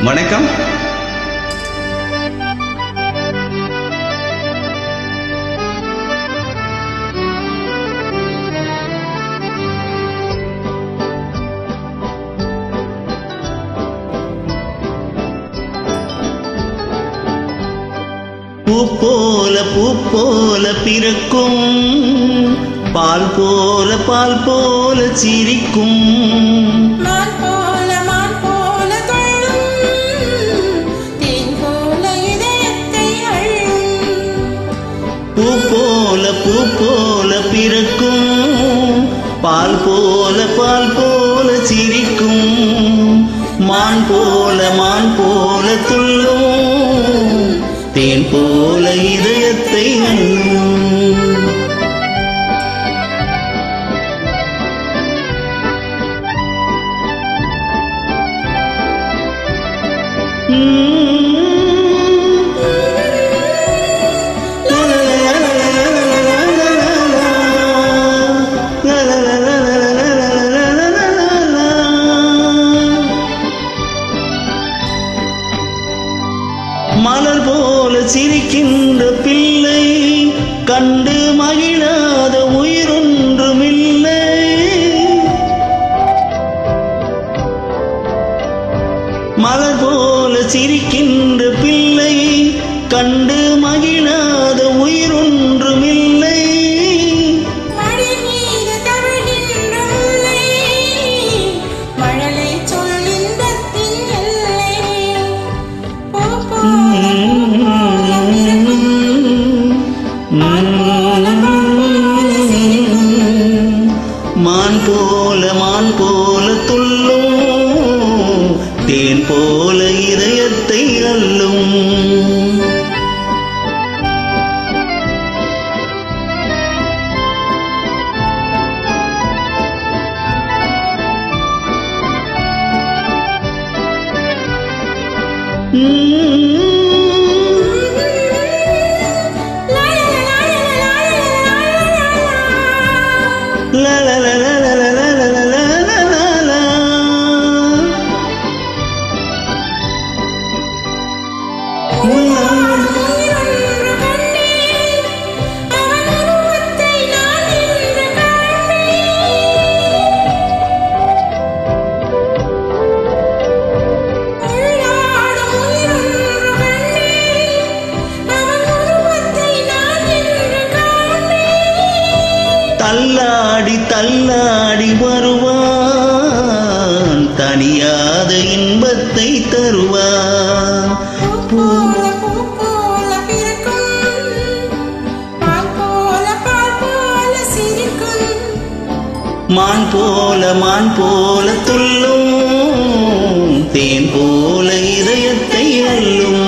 வணக்கம். பூ போல பிறக்கும், பால் போல சிரிக்கும், மான் போல துள்ளும், தேன் போல இதயத்தை அள்ளும். பூ போல பிறக்கும், பால் போல சிரிக்கும், மான் போல துள்ளும், தேன் போல இதயத்தை அள்ளும். மலர் போல சிரிக்கின்ற பிள்ளை கண்டு மகிழாத உயிரொன்றுமில்லை. மலர் போல சிரிக்கின்ற பிள்ளை கண்டு மகிழாத உயிரொன்றுமில்லை. மடி மீது தவழ்கின்ற முல்லை, மழலை சொல் இன்பத்தின் எல்லை. பூ போல மான் போல துள்ளும், தேன் போல இதயத்தை அள்ளும். La la la la la la la la la la la la. தள்ளாடி வருவான், தனியாத இன்பத்தை தருவான். பூ போல பிறக்கும், பால் போல சிரிக்கும், மான் போல துள்ளும், தேன் போல இதயத்தை அள்ளும்.